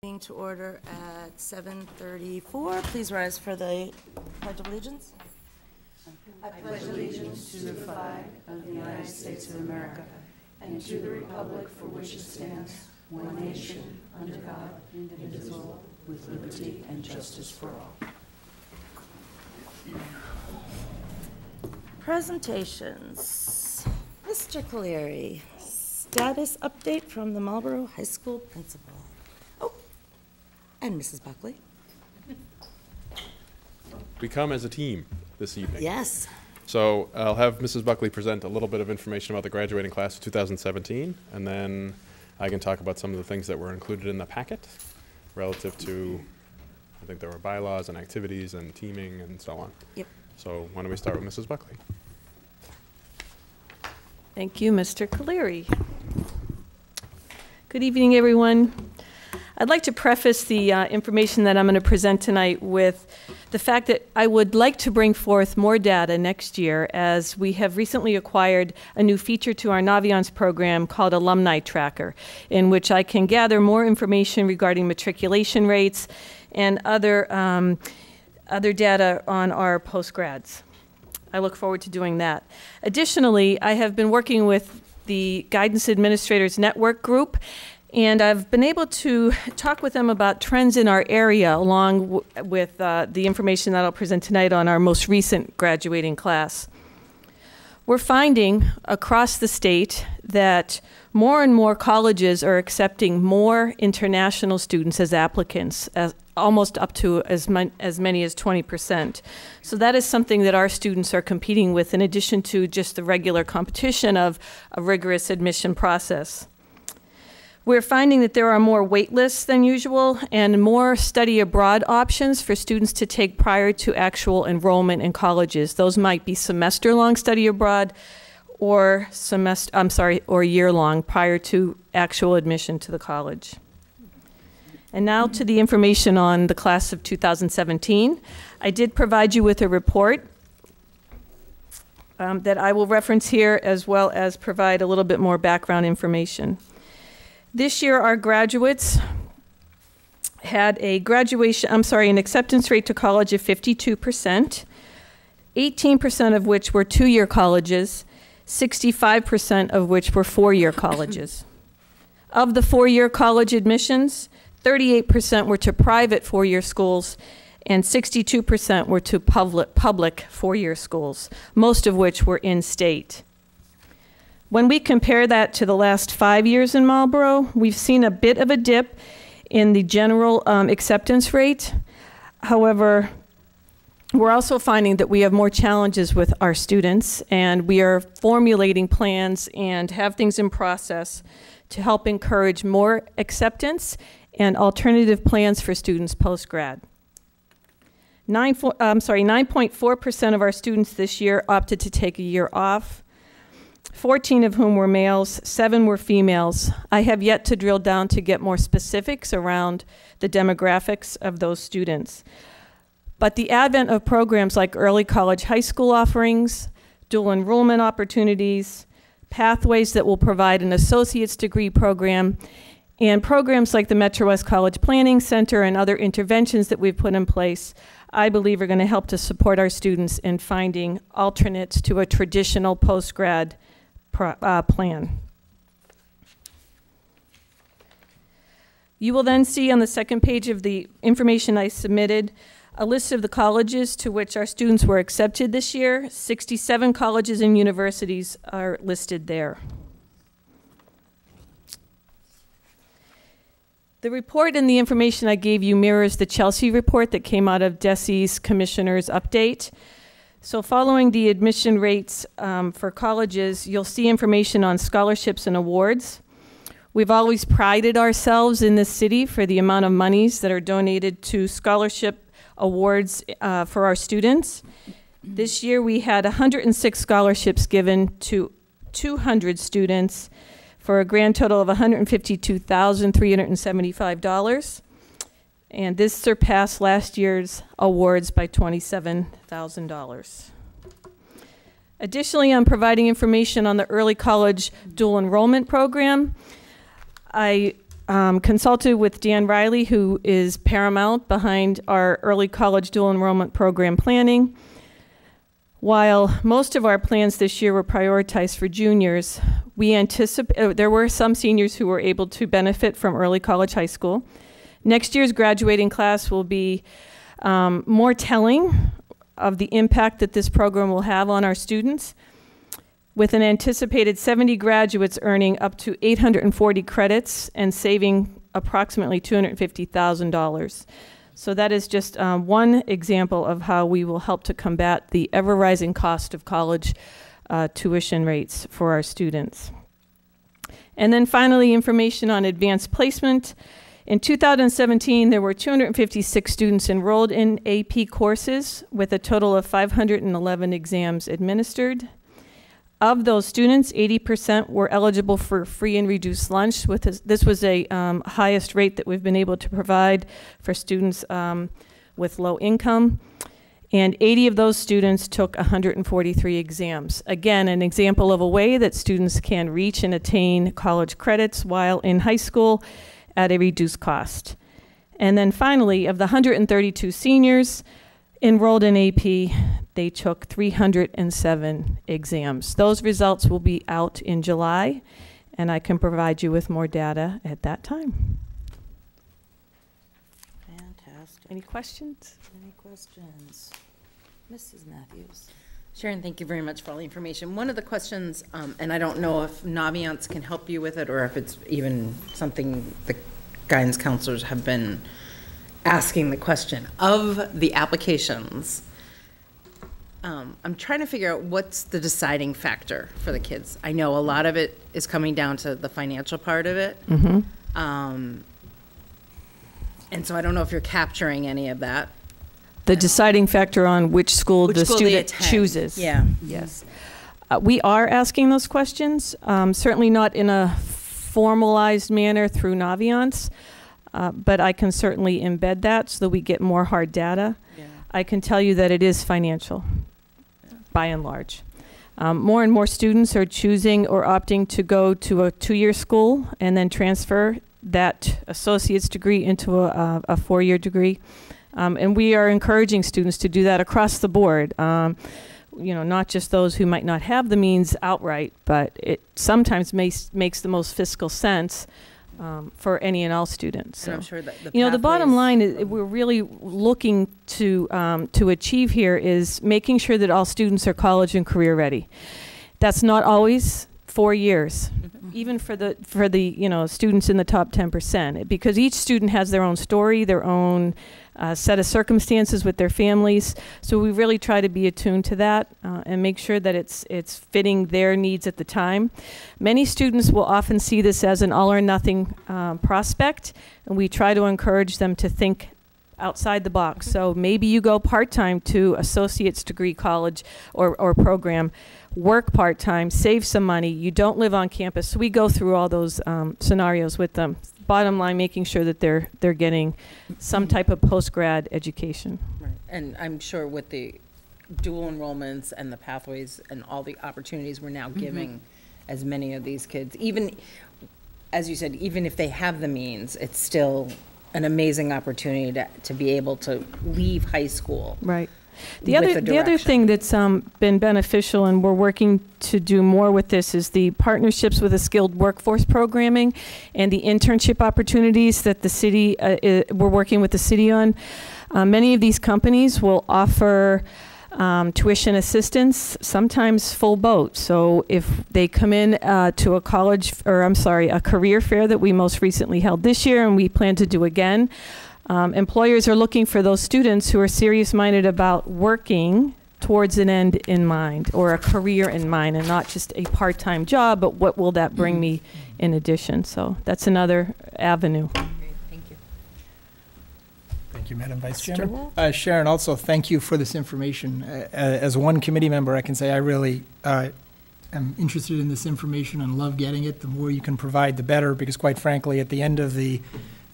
Meeting to order at 7:34. Please rise for the Pledge of Allegiance. I pledge allegiance to the flag of the United States of America and to the republic for which it stands, one nation, under God, indivisible, with liberty and justice for all. Presentations. Mr. Cleary, status update from the Marlborough High School principal. Oh, and Mrs. Buckley. We come as a team this evening. Yes. So I'll have Mrs. Buckley present a little bit of information about the graduating class of 2017, and then I can talk about some of the things that were included in the packet relative to, I think there were bylaws and activities and teaming and so on. Yep. So why don't we start with Mrs. Buckley? Thank you, Mr. Cleary. Good evening, everyone. I'd like to preface the information that I'm going to present tonight with the fact that I would like to bring forth more data next year, as we have recently acquired a new feature to our Naviance program called Alumni Tracker, in which I can gather more information regarding matriculation rates and other data on our postgrads. I look forward to doing that. Additionally, I have been working with the Guidance Administrators Network group, and I've been able to talk with them about trends in our area, along with the information that I'll present tonight on our most recent graduating class. We're finding across the state that more and more colleges are accepting more international students as applicants, almost up to as many as 20%. So that is something that our students are competing with, in addition to just the regular competition of a rigorous admission process. We're finding that there are more wait lists than usual and more study abroad options for students to take prior to actual enrollment in colleges. Those might be semester-long study abroad or year-long prior to actual admission to the college. And now to the information on the class of 2017. I did provide you with a report that I will reference here, as well as provide a little bit more background information. This year, our graduates had an acceptance rate to college of 52%, 18% of which were two-year colleges, 65% of which were four-year colleges. Of the four-year college admissions, 38% were to private four-year schools, and 62% were to public four-year schools, most of which were in-state. When we compare that to the last 5 years in Marlborough, we've seen a bit of a dip in the general acceptance rate. However, we're also finding that we have more challenges with our students, and we are formulating plans and have things in process to help encourage more acceptance and alternative plans for students post-grad. 9.4% of our students this year opted to take a year off, 14 of whom were males, 7 were females. I have yet to drill down to get more specifics around the demographics of those students. But the advent of programs like early college high school offerings, dual enrollment opportunities, pathways that will provide an associate's degree program, and programs like the Metro West College Planning Center and other interventions that we've put in place, I believe are going to help to support our students in finding alternates to a traditional post-grad plan. You will then see on the second page of the information I submitted a list of the colleges to which our students were accepted this year. 67 colleges and universities are listed there. The report and the information I gave you mirrors the Chelsea report that came out of DESE's Commissioner's Update. So following the admission rates for colleges, you'll see information on scholarships and awards. We've always prided ourselves in this city for the amount of monies that are donated to scholarship awards for our students. This year we had 106 scholarships given to 200 students for a grand total of $152,375. And this surpassed last year's awards by $27,000. Additionally, I'm providing information on the early college dual enrollment program. I consulted with Dan Riley, who is paramount behind our early college dual enrollment program planning. While most of our plans this year were prioritized for juniors, we anticipate there were some seniors who were able to benefit from early college high school. Next year's graduating class will be more telling of the impact that this program will have on our students, with an anticipated 70 graduates earning up to 840 credits and saving approximately $250,000. So that is just one example of how we will help to combat the ever-rising cost of college tuition rates for our students. And then finally, information on advanced placement. In 2017, there were 256 students enrolled in AP courses with a total of 511 exams administered. Of those students, 80% were eligible for free and reduced lunch. This was a highest rate that we've been able to provide for students with low income. And 80 of those students took 143 exams. Again, an example of a way that students can reach and attain college credits while in high school at a reduced cost. And then finally, of the 132 seniors enrolled in AP, they took 307 exams. Those results will be out in July, and I can provide you with more data at that time. Fantastic. Any questions? Any questions? Mrs. Matthews. Sharon, thank you very much for all the information. One of the questions, and I don't know if Naviance can help you with it or if it's even something the guidance counselors have been asking the question, of the applications, I'm trying to figure out what's the deciding factor for the kids. I know a lot of it is coming down to the financial part of it. Mm-hmm. And so I don't know if you're capturing any of that. The deciding factor on which school the school they student attend. chooses. Yeah. Yes. We are asking those questions, certainly not in a formalized manner through Naviance, but I can certainly embed that so that we get more hard data. Yeah. I can tell you that it is financial, by and large. More and more students are choosing or opting to go to a 2-year school and then transfer that associate's degree into a 4-year degree. And we are encouraging students to do that across the board. You know, not just those who might not have the means outright, but it sometimes makes the most fiscal sense for any and all students. So, And I'm sure that the bottom line is we're really looking to achieve here is making sure that all students are college and career ready. That's not always 4 years, even for the students in the top 10%, because each student has their own story, their own set of circumstances with their families. So we really try to be attuned to that and make sure that it's fitting their needs at the time. Many students will often see this as an all or nothing prospect, and we try to encourage them to think outside the box. So maybe you go part-time to associate's degree college or program, work part-time, save some money, you don't live on campus. So we go through all those scenarios with them. Bottom line, making sure that they're getting some type of post-grad education. Right. And I'm sure with the dual enrollments and the pathways and all the opportunities we're now giving as many of these kids, even, as you said, even if they have the means, it's still an amazing opportunity to be able to leave high school. Right. The other thing that's been beneficial, and we're working to do more with this, is the partnerships with the skilled workforce programming and the internship opportunities that the city, we're working with the city on. Many of these companies will offer tuition assistance, sometimes full boat. So if they come in to a a career fair that we most recently held this year and we plan to do again, employers are looking for those students who are serious-minded about working towards an end in mind or a career in mind, and not just a part-time job, but what will that bring me in addition. So that's another avenue. Great, thank you. Thank you, Madam Vice Mr. Chairman. Wolf? Sharon, also thank you for this information. As one committee member, I can say I really am interested in this information and love getting it. The more you can provide, the better, because quite frankly, at the end of the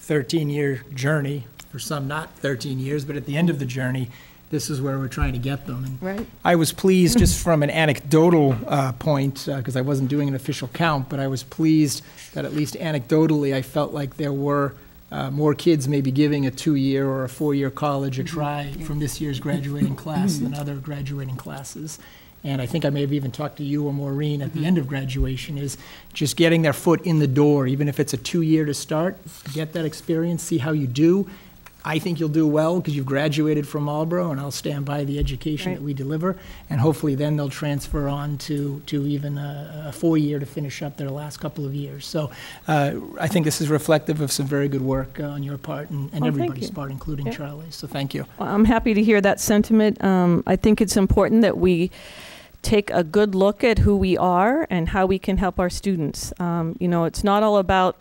13-year journey, for some not 13 years, but at the end of the journey, this is where we're trying to get them. And Right. I was pleased, just from an anecdotal point, because I wasn't doing an official count, but I was pleased that at least anecdotally, I felt like there were more kids maybe giving a 2-year or a 4-year college a try from this year's graduating class than other graduating classes. And I think I may have even talked to you or Maureen at the end of graduation, is just getting their foot in the door, even if it's a 2-year to start, get that experience, see how you do. I think you'll do well because you've graduated from Marlborough, and I'll stand by the education Right. that we deliver. And hopefully then they'll transfer on to even a 4-year to finish up their last couple of years. So I think this is reflective of some very good work on your part and thank everybody's you. part, including Yeah. Charlie's. So thank you. Well, I'm happy to hear that sentiment. I think it's important that we take a good look at who we are and how we can help our students. It's not all about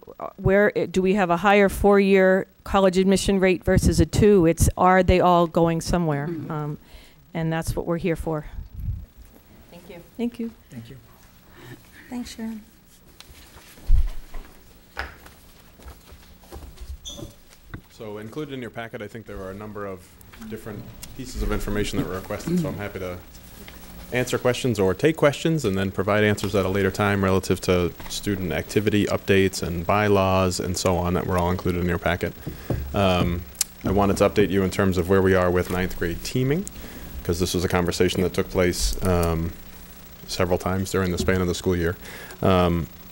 do we have a higher 4-year college admission rate versus a 2. It's, are they all going somewhere? And that's what we're here for. Thank you. Thank you. Thank you. Thanks, Sharon. So included in your packet, I think there are a number of different pieces of information that were requested, so I'm happy to answer questions or take questions and then provide answers at a later time relative to student activity updates and bylaws and so on that were all included in your packet. I wanted to update you in terms of where we are with 9th grade teaming, because this was a conversation that took place several times during the span of the school year.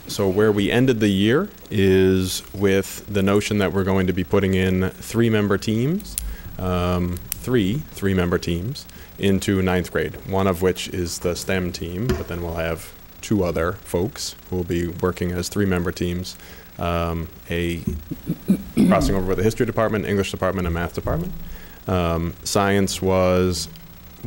So where we ended the year is with the notion that we're going to be putting in 3-member teams, three-member teams into 9th grade, one of which is the STEM team, but then we'll have 2 other folks who will be working as 3-member teams, a crossing over with the history department, English department, and math department. Science was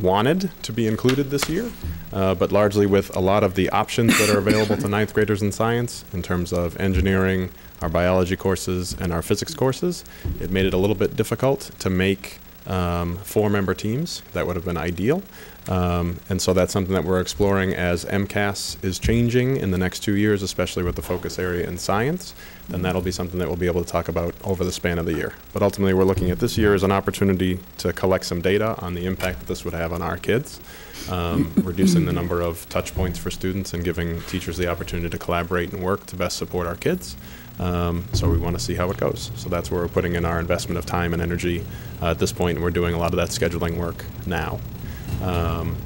wanted to be included this year, but largely with a lot of the options that are available to 9th graders in science in terms of engineering, our biology courses, and our physics courses, it made it a little bit difficult to make 4-member teams. That would have been ideal. And so that's something that we're exploring as MCAS is changing in the next 2 years, especially with the focus area in science. Then that'll be something that we'll be able to talk about over the span of the year. But ultimately, we're looking at this year as an opportunity to collect some data on the impact that this would have on our kids, reducing the number of touch points for students and giving teachers the opportunity to collaborate and work to best support our kids. So we want to see how it goes. So that's where we're putting in our investment of time and energy at this point, and we're doing a lot of that scheduling work now.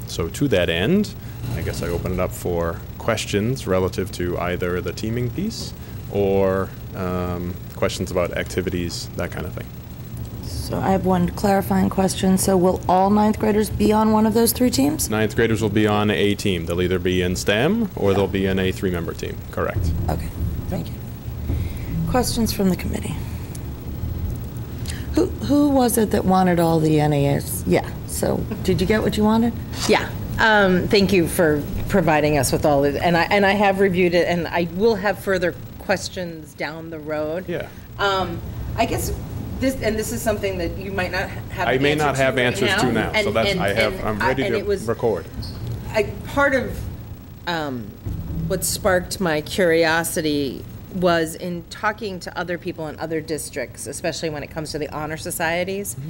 So to that end, I guess I open it up for questions relative to either the teaming piece or questions about activities, that kind of thing. So I have one clarifying question. So will all 9th graders be on one of those 3 teams? 9th graders will be on a team. They'll either be in STEM or they'll be in a 3-member team. Correct. Okay, thank you. Questions from the committee? Who was it that wanted all the NAS? Yeah, so did you get what you wanted? Yeah. Thank you for providing us with all of it. And I have reviewed it, and I will have further questions down the road. Yeah. I guess this is something that you might not have. I may not have right answers to now, so that's I'm ready to record. Part of what sparked my curiosity was in talking to other people in other districts, especially when it comes to the honor societies. Mm-hmm.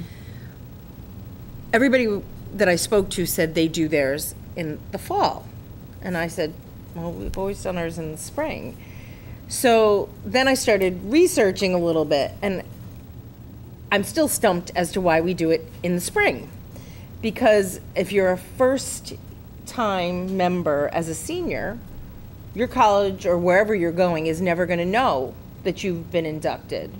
Everybody that I spoke to said they do theirs in the fall. And I said, well, we've always done ours in the spring. So then I started researching a little bit, and I'm still stumped as to why we do it in the spring. Because if you're a first-time member as a senior, your college or wherever you're going is never going to know that you've been inducted,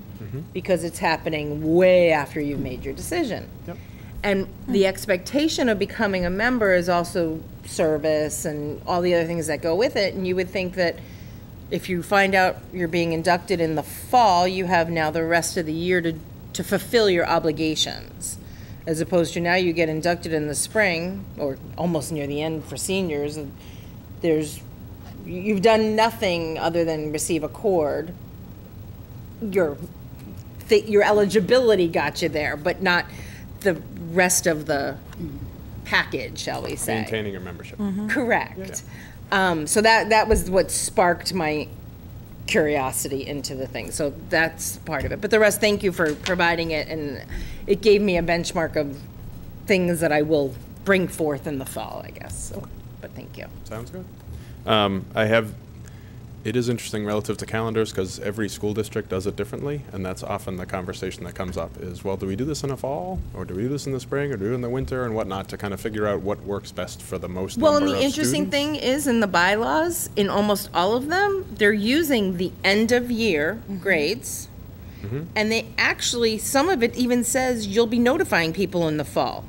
because it's happening way after you've made your decision. Yep. And the expectation of becoming a member is also service and all the other things that go with it. And you would think that if you find out you're being inducted in the fall, you have now the rest of the year to fulfill your obligations, as opposed to now you get inducted in the spring or almost near the end for seniors, and you've done nothing other than receive a cord. Your eligibility got you there, but not the rest of the package, shall we say. Maintaining your membership. Correct. Yeah. So that was what sparked my curiosity into the thing. So that's part of it. But the rest, thank you for providing it, and it gave me a benchmark of things that I will bring forth in the fall, I guess. So, but thank you. Sounds good. It is interesting relative to calendars because every school district does it differently, and that's often the conversation that comes up is, well, do we do this in the fall, or do we do this in the spring, or do we do it in the winter, and whatnot, to kind of figure out what works best for the most Well, number and of the interesting students. thing is in the bylaws, in almost all of them, they're using the end of year grades. And they actually, some of it even says you'll be notifying people in the fall.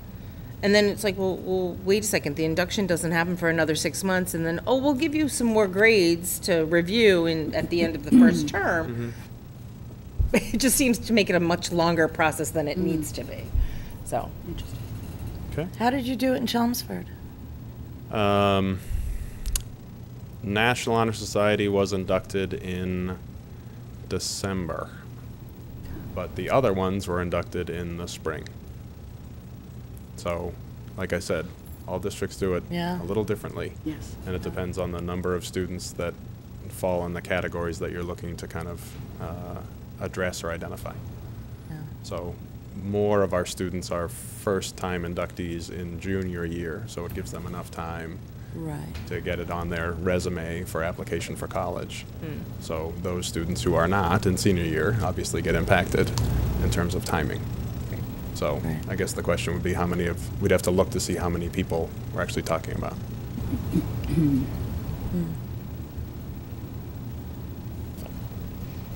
And then it's like, well, wait a second, the induction doesn't happen for another 6 months, and then, oh, we'll give you some more grades to review at the end of the first term. It just seems to make it a much longer process than it needs to be. So, Okay. How did you do it in Chelmsford? National Honor Society was inducted in December, but the other ones were inducted in the spring. So, like I said, all districts do it Yeah. a little differently. Yes. And it depends on the number of students that fall in the categories that you're looking to kind of address or identify. Yeah. So more of our students are first-time inductees in junior year, so it gives them enough time Right. to get it on their resume for application for college. So those students who are not in senior year obviously get impacted in terms of timing. So Right. I guess the question would be we'd have to look to see how many people we're actually talking about.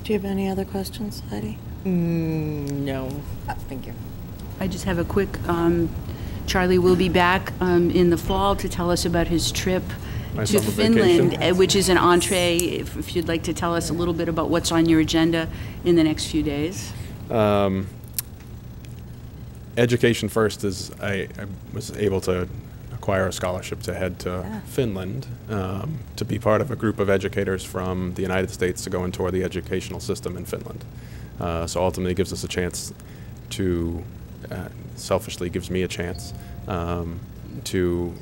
Do you have any other questions, Heidi? no, thank you. I just have a quick, Charlie will be back in the fall to tell us about his trip My to summer Finland, vacation. which is an entree, if you'd like to tell us a little bit about what's on your agenda in the next few days. Education first is I was able to acquire a scholarship to head to Yeah. Finland to be part of a group of educators from the United States to go and tour the educational system in Finland. So ultimately it gives us a chance to, selfishly gives me a chance to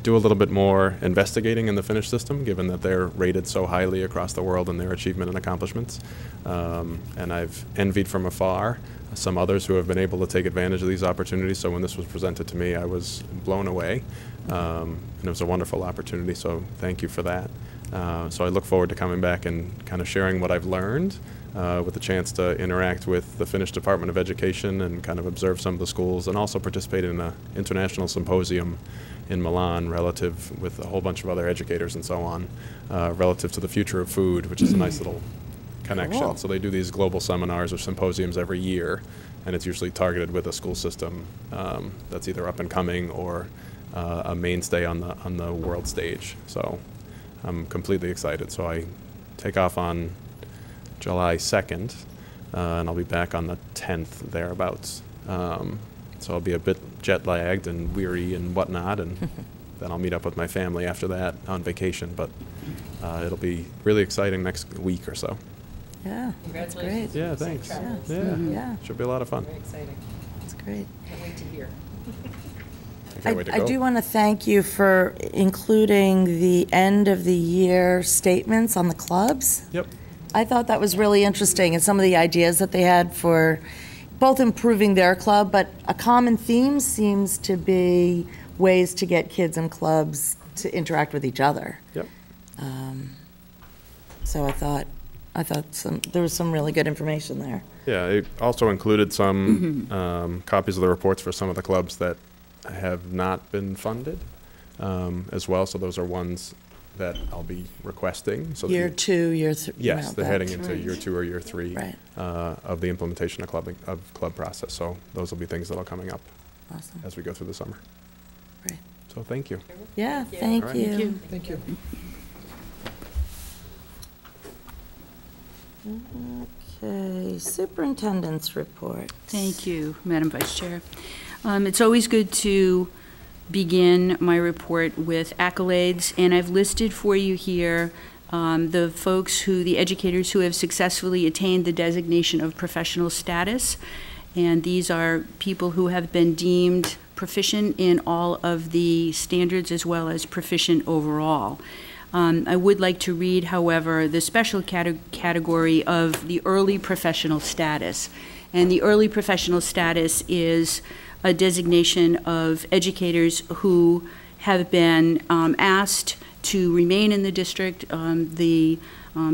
do a little bit more investigating in the Finnish system, given that they're rated so highly across the world in their achievement and accomplishments. And I've envied from afar some others who have been able to take advantage of these opportunities. So when this was presented to me, I was blown away. And it was a wonderful opportunity, so thank you for that. So I look forward to coming back and kind of sharing what I've learned with the chance to interact with the Finnish Department of Education and kind of observe some of the schools, and also participate in an international symposium in Milan relative with a whole bunch of other educators and so on, relative to the future of food, which is a nice little connection. Cool. So they do these global seminars or symposiums every year, and it's usually targeted with a school system that's either up and coming or a mainstay on the world stage. So I'm completely excited. So I take off on July 2nd, and I'll be back on the 10th thereabouts. So I'll be a bit jet lagged and weary and whatnot, and then I'll meet up with my family after that on vacation. But it'll be really exciting next week or so. Yeah, that's great. Yeah, thanks. Yeah. Yeah, Yeah, should be a lot of fun. Very exciting. that's great. Can't wait to hear. I can't wait to I go. do want to thank you for including the end of the year statements on the clubs. Yep. I thought that was really interesting, and some of the ideas that they had for both improving their club, but a common theme seems to be ways to get kids in clubs to interact with each other. Yep. So I thought there was some really good information there. Yeah, it also included some copies of the reports for some of the clubs that have not been funded as well. So those are ones that I'll be requesting. So that Year you- two, year three. Yes, they're heading into year 2 or year 3 Right. of the implementation of club process. So those will be things that are coming up Awesome. as we go through the summer. Great. So thank you. Yeah, thank All right. you. Thank you. Okay, superintendent's report. Thank you, Madam Vice Chair. It's always good to begin my report with accolades, and I've listed for you here the educators who have successfully attained the designation of professional status. And these are people who have been deemed proficient in all of the standards as well as proficient overall. I would like to read, however, the special category of the early professional status. And the early professional status is a designation of educators who have been asked to remain in the district. The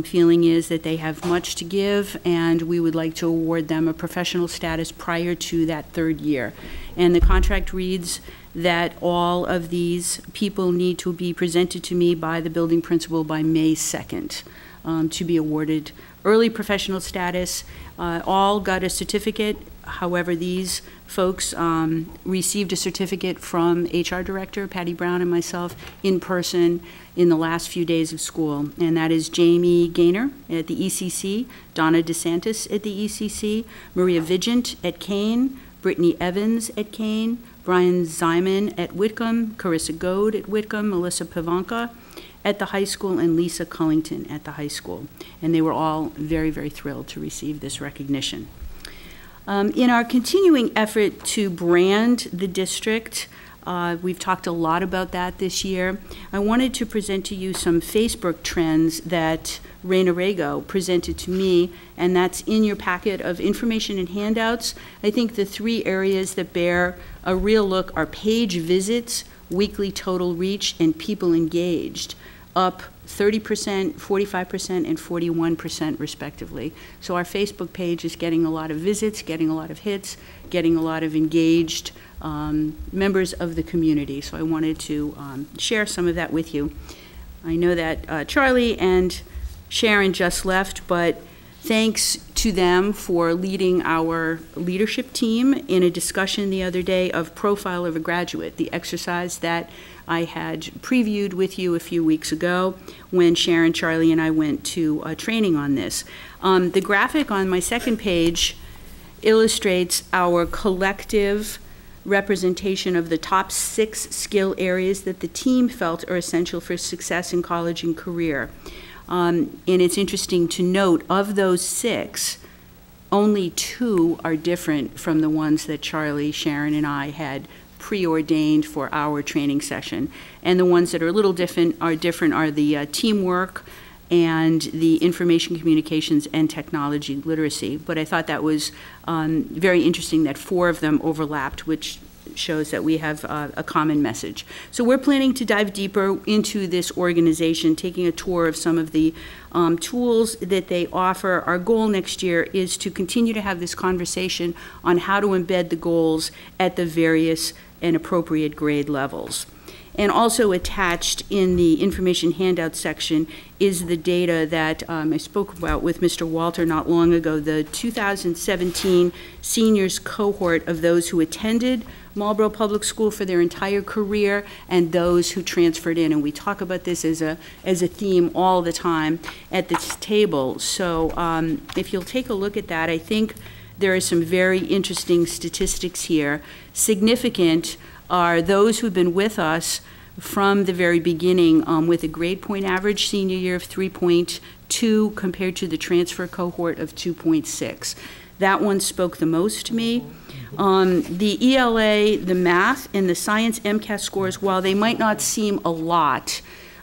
feeling is that they have much to give, and we would like to award them a professional status prior to that third year. And the contract reads that all of these people need to be presented to me by the building principal by May 2nd to be awarded early professional status. All got a certificate. However, these folks received a certificate from HR Director Patty Brown and myself in person in the last few days of school. And that is Jamie Gaynor at the ECC, Donna DeSantis at the ECC, Maria Vigent at Kane, Brittany Evans at Kane, Brian Zyman at Whitcomb, Carissa Goad at Whitcomb, Melissa Pavanka at the high school, and Lisa Cullington at the high school. And they were all very, very thrilled to receive this recognition. In our continuing effort to brand the district, we've talked a lot about that this year. I wanted to present to you some Facebook trends that Raina Rago presented to me, and that's in your packet of information and handouts. I think the three areas that bear a real look are page visits, weekly total reach, and people engaged, up 30%, 45%, and 41% respectively. So our Facebook page is getting a lot of visits, getting a lot of hits, getting a lot of engaged members of the community. So I wanted to share some of that with you. I know that Charlie and Sharon just left, but thanks to them for leading our leadership team in a discussion the other day of Profile of a Graduate, the exercise that I had previewed with you a few weeks ago when Sharon, Charlie, and I went to training on this. The graphic on my second page illustrates our collective representation of the top 6 skill areas that the team felt are essential for success in college and career. And it's interesting to note, of those 6, only 2 are different from the ones that Charlie, Sharon, and I had preordained for our training session. And the ones that are a little different are the teamwork and the information communications and technology literacy. But I thought that was very interesting that 4 of them overlapped, which shows that we have a common message. So we're planning to dive deeper into this organization, taking a tour of some of the tools that they offer. Our goal next year is to continue to have this conversation on how to embed the goals at the various and appropriate grade levels. And also attached in the information handout section is the data that I spoke about with Mr. Walter not long ago, the 2017 seniors cohort of those who attended Marlborough Public School for their entire career and those who transferred in. And we talk about this as a theme all the time at this table. So if you'll take a look at that, I think there are some very interesting statistics here. Significant are those who've been with us from the very beginning with a grade point average senior year of 3.2 compared to the transfer cohort of 2.6. That one spoke the most to me. The ELA, the math, and the science MCAS scores, while they might not seem a lot,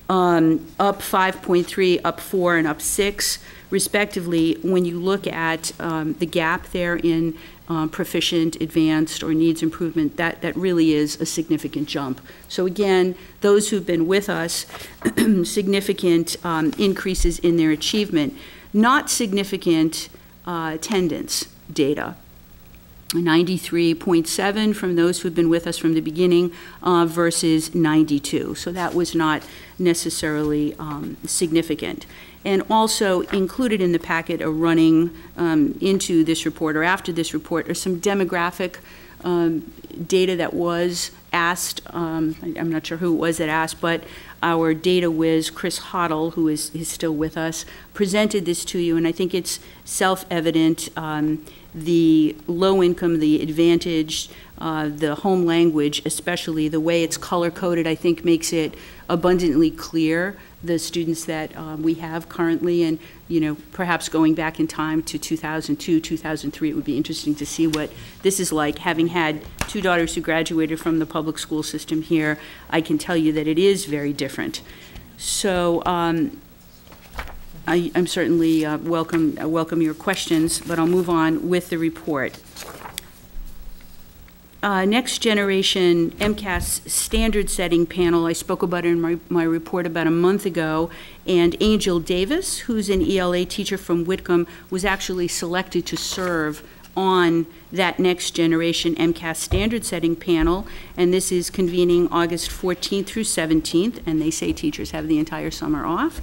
up 5.3, up 4, and up 6, respectively, when you look at the gap there in proficient, advanced, or needs improvement, that really is a significant jump. So again, those who've been with us, significant increases in their achievement, not significant attendance data. 93.7 from those who've been with us from the beginning versus 92. So that was not necessarily significant. And also included in the packet are running into this report or after this report are some demographic data that was asked. I'm not sure who it was that asked, but our data whiz, Chris Hoddle, who is still with us, presented this to you, and I think it's self-evident. The low income, the advantaged, the home language, especially the way it's color-coded, I think makes it abundantly clear the students that we have currently, and perhaps going back in time to 2002, 2003, it would be interesting to see what this is like. Having had 2 daughters who graduated from the public school system here, I can tell you that it is very different. So I'm certainly welcome your questions, but I'll move on with the report. next generation MCAS standard setting panel, I spoke about it in my report about a month ago, and Angel Davis, who's an ELA teacher from Whitcomb, was actually selected to serve on that next generation MCAS standard setting panel, and this is convening August 14th through 17th, and they say teachers have the entire summer off.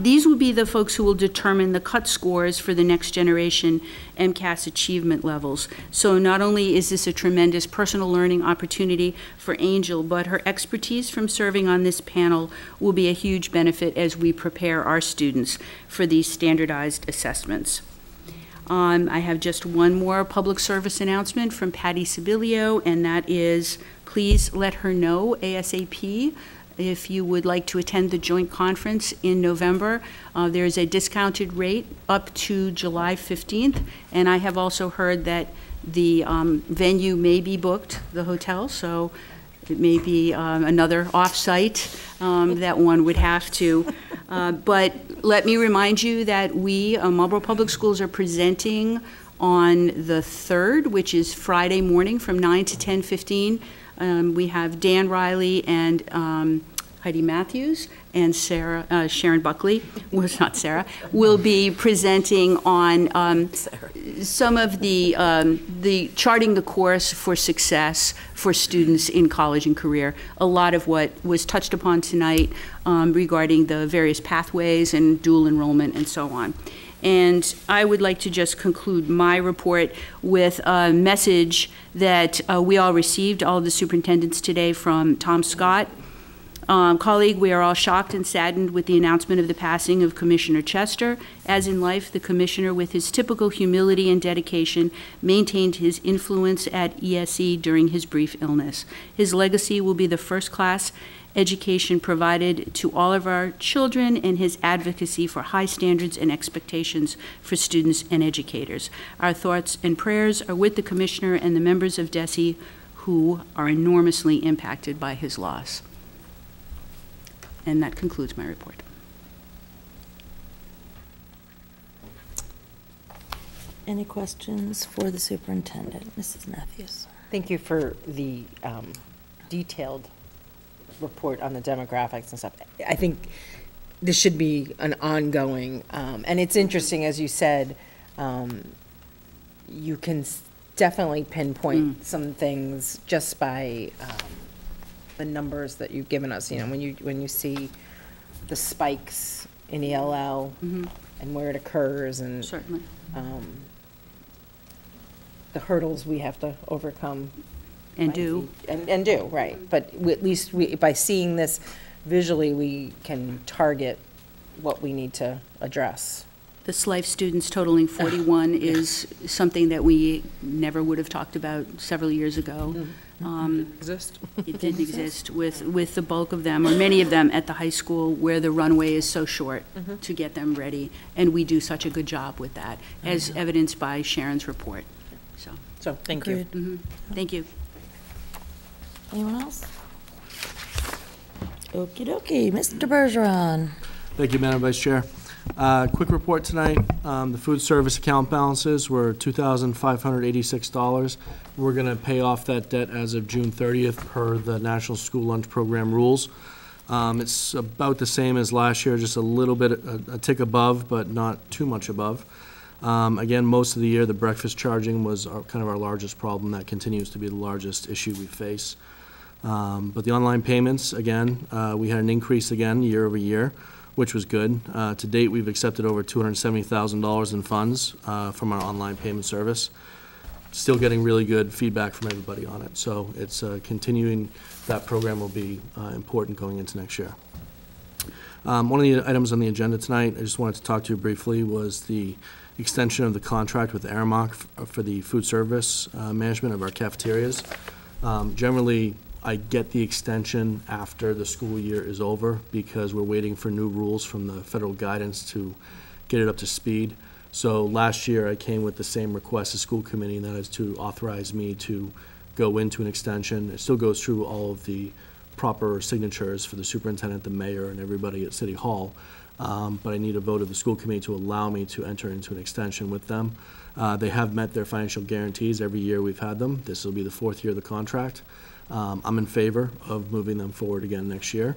These will be the folks who will determine the cut scores for the next generation MCAS achievement levels. So not only is this a tremendous personal learning opportunity for Angel, but her expertise from serving on this panel will be a huge benefit as we prepare our students for these standardized assessments. I have just one more public service announcement from Patty Sibilio, and that is, please let her know ASAP if you would like to attend the joint conference in November. There's a discounted rate up to July 15th, and I have also heard that the venue may be booked, the hotel, so it may be another off-site that one would have to. But let me remind you that we, Marlborough Public Schools, are presenting on the 3rd, which is Friday morning from 9 to 10:15. We have Dan Riley and Heidi Matthews and Sharon Buckley, well, it's not Sarah, will be presenting on some of the charting the course for success for students in college and career. A lot of what was touched upon tonight regarding the various pathways and dual enrollment and so on. And I would like to just conclude my report with a message that we all received, all of the superintendents today, from Tom Scott. Colleague, we are all shocked and saddened with the announcement of the passing of Commissioner Chester. As in life, the commissioner, with his typical humility and dedication, maintained his influence at ESE during his brief illness. His legacy will be the first-class education provided to all of our children, and his advocacy for high standards and expectations for students and educators. Our thoughts and prayers are with the commissioner and the members of DESE who are enormously impacted by his loss. And that concludes my report. Any questions for the superintendent, Mrs. Matthews? Thank you for the detailed report on the demographics and stuff. I think this should be an ongoing, and it's interesting, as you said, you can definitely pinpoint some things just by the numbers that you've given us. You know, when you see the spikes in ELL and where it occurs, and Certainly. The hurdles we have to overcome. And do. And do, right. But at least by seeing this visually, we can target what we need to address. The SLIFE students totaling 41 is something that we never would have talked about several years ago. It didn't exist with the bulk of them, or many of them, at the high school, where the runway is so short to get them ready. And we do such a good job with that, as evidenced by Sharon's report. So thank you. Thank you. Anyone else? Okie dokie, Mr. Bergeron. Thank you, Madam Vice Chair. Quick report tonight. The food service account balances were $2,586. We're going to pay off that debt as of June 30th per the National School Lunch Program rules. It's about the same as last year, just a little bit, a tick above, but not too much above. Again, most of the year, the breakfast charging was kind of our largest problem. That continues to be the largest issue we face. But the online payments, again, we had an increase again year over year, which was good. To date, we've accepted over $270,000 in funds from our online payment service. Still getting really good feedback from everybody on it. So it's continuing. That program will be important going into next year. One of the items on the agenda tonight, I just wanted to talk to you briefly, was the extension of the contract with Aramark for the food service management of our cafeterias. Generally, I get the extension after the school year is over because we're waiting for new rules from the federal guidance to get it up to speed. So last year I came with the same request as school committee, and that is to authorize me to go into an extension. It still goes through all of the proper signatures for the superintendent, the mayor, and everybody at City Hall. But I need a vote of the school committee to allow me to enter into an extension with them. They have met their financial guarantees every year we've had them. This will be the 4th year of the contract. I'm in favor of moving them forward again next year.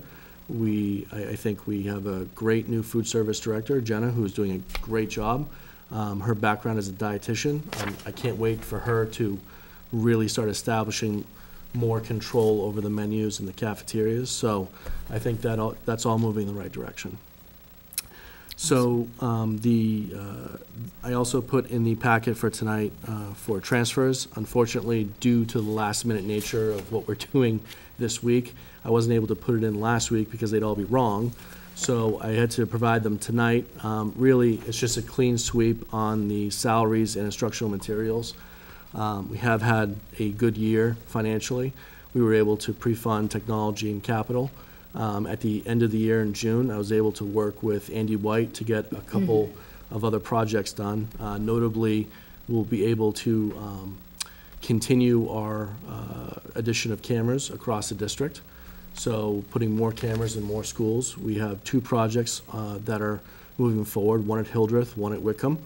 I think we have a great new food service director, Jenna, who's doing a great job. Her background as a dietitian. I can't wait for her to really start establishing more control over the menus and the cafeterias. So I think that's all moving in the right direction. So I also put in the packet for tonight for transfers. Unfortunately, due to the last minute nature of what we're doing this week, I wasn't able to put it in last week because they'd all be wrong. So I had to provide them tonight. Really, it's just a clean sweep on the salaries and instructional materials. We have had a good year financially. We were able to pre-fund technology and capital. At the end of the year in June, I was able to work with Andy White to get a couple of other projects done. Notably, we'll be able to continue our addition of cameras across the district. So putting more cameras in more schools. We have 2 projects that are moving forward, one at Hildreth, one at Wickham.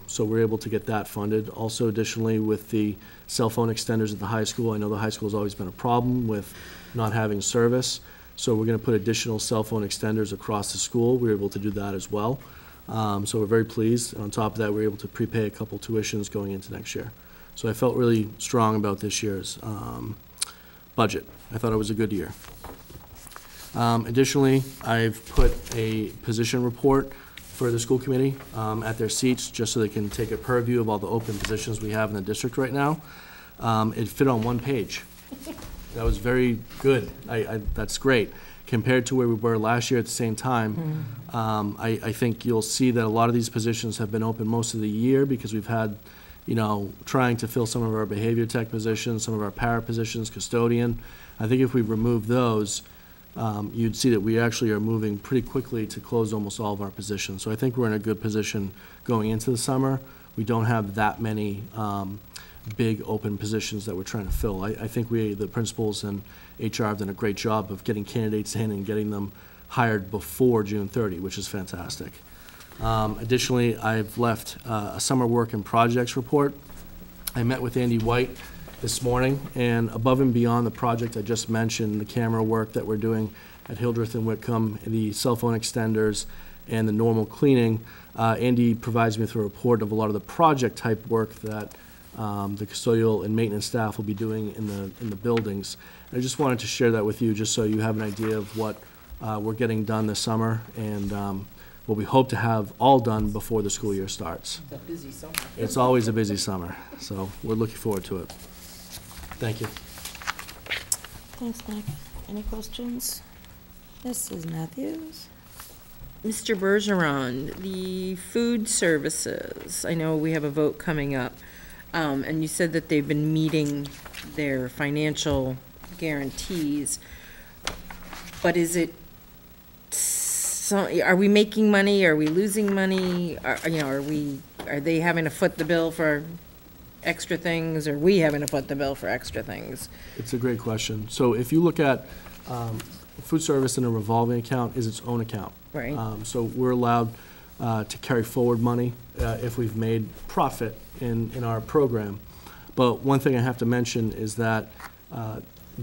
So we're able to get that funded. Also, additionally, with the cell phone extenders at the high school, I know the high school has always been a problem with not having service. So we're going to put additional cell phone extenders across the school. We were able to do that as well. So we're very pleased. And on top of that, we were able to prepay a couple tuitions going into next year. So I felt really strong about this year's budget. I thought it was a good year. Additionally, I've put a position report for the school committee at their seats, just so they can take a purview of all the open positions we have in the district right now. It fit on 1 page. That was very good. That's great. Compared to where we were last year at the same time, I think you'll see that a lot of these positions have been open most of the year because we've had, trying to fill some of our behavior tech positions, some of our para positions, custodian. I think if we remove those, you'd see that we actually are moving pretty quickly to close almost all of our positions. So I think we're in a good position going into the summer. We don't have that many big open positions that we're trying to fill. I think the principals and HR have done a great job of getting candidates in and getting them hired before June 30, which is fantastic. Additionally, I've left a summer work and projects report. I met with Andy White this morning, and above and beyond the project I just mentioned, the camera work that we're doing at Hildreth and Whitcomb, the cell phone extenders, and the normal cleaning, Andy provides me with a report of a lot of the project type work that the custodial and maintenance staff will be doing in the buildings. And I just wanted to share that with you, just so you have an idea of what we're getting done this summer, and what we hope to have all done before the school year starts. It's a busy summer. It's always a busy summer, so we're looking forward to it. Thank you. Thanks, Mike. Any questions? Mrs. Matthews? Mr. Bergeron, the food services, I know we have a vote coming up, and you said that they've been meeting their financial guarantees, but is it, are we making money, are we losing money, are they having to foot the bill for extra things, or we having to foot the bill for extra things? It's a great question. So if you look at food service in a revolving account is its own account. Right. So we're allowed to carry forward money if we've made profit in our program. But one thing I have to mention is that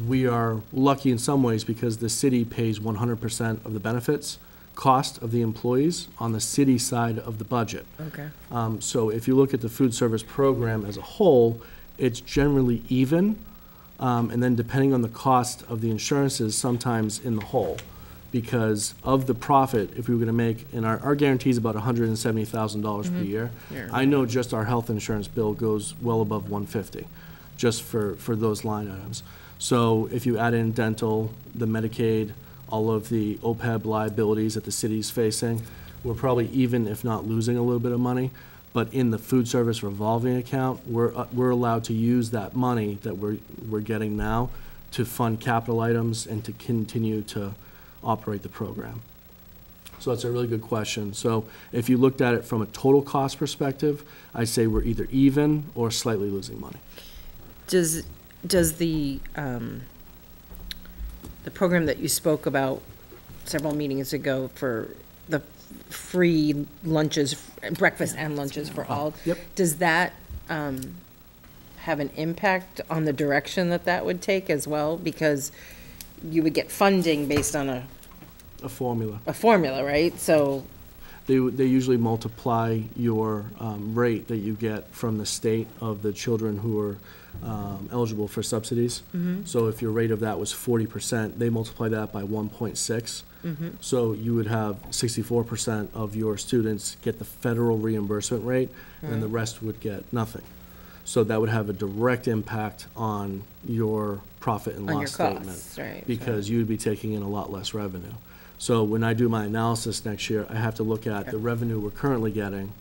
we are lucky in some ways because the city pays 100% of the benefits cost of the employees on the city side of the budget. Okay. So if you look at the food service program as a whole, it's generally even, and then depending on the cost of the insurances, sometimes in the hole. Because of the profit, if we were going to make, and our guarantee is about $170,000 per year. Yeah. I know just our health insurance bill goes well above $150, just for those line items. So if you add in dental, the Medicaid, all of the OPEB liabilities that the city's facing, we're probably even, if not losing a little bit of money. But in the food service revolving account, we're allowed to use that money that we're getting now to fund capital items and to continue to operate the program. So that's a really good question. So if you looked at it from a total cost perspective, I'd say we're either even or slightly losing money. Does the program that you spoke about several meetings ago for the free lunches, breakfast and lunches for all. Yep. Does that have an impact on the direction that that would take as well? Because you would get funding based on A formula. a formula, right? So, They usually multiply your rate that you get from the state of the children who are eligible for subsidies. So if your rate of that was 40%, they multiply that by 1.6. So you would have 64% of your students get the federal reimbursement rate, and the rest would get nothing. So that would have a direct impact on your profit and on your loss statement. costs, right? Because you'd be taking in a lot less revenue. So when I do my analysis next year, I have to look at the revenue we're currently getting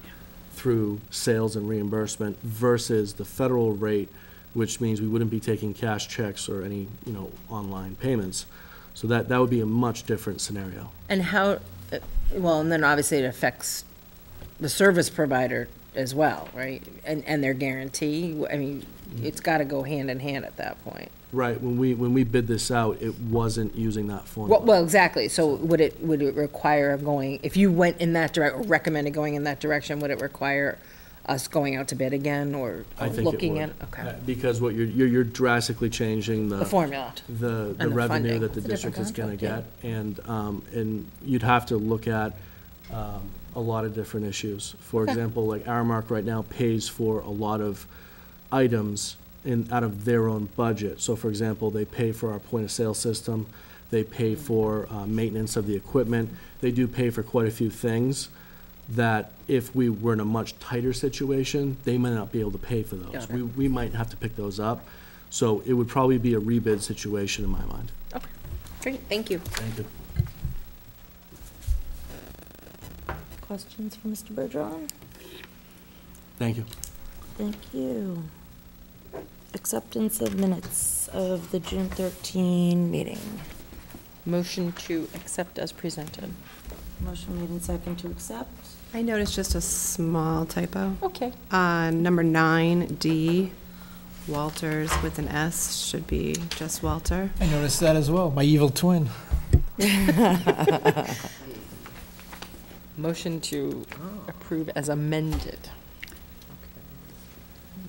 through sales and reimbursement versus the federal rate, which means we wouldn't be taking cash checks or any, online payments. So that would be a much different scenario. And how, well, and then obviously it affects the service provider as well, right? And their guarantee, I mean, it's got to go hand in hand at that point. Right, when we bid this out, it wasn't using that formula. Well, exactly. So would it require going, if you went in that direct, or recommended going in that direction, would it require us going out to bid again or I think looking it at? would. Okay. Because what you're drastically changing The formula. the the revenue funding. that the It's a different district is gonna get. contract, And you'd have to look at a lot of different issues. For example, like Aramark right now pays for a lot of items out of their own budget. So for example, they pay for our point-of-sale system, they pay for maintenance of the equipment, they do pay for quite a few things that if we were in a much tighter situation, they might not be able to pay for those. Got it. We might have to pick those up. So it would probably be a rebid situation in my mind. Okay, great, thank you. Thank you. Questions for Mr. Bergeron? Thank you. Thank you. Acceptance of minutes of the June 13 meeting. Motion to accept as presented. Motion made and second to accept. I noticed just a small typo. Okay. Number 9D, Walters with an S, should be just Walter. I noticed that as well, my evil twin. Motion to approve as amended.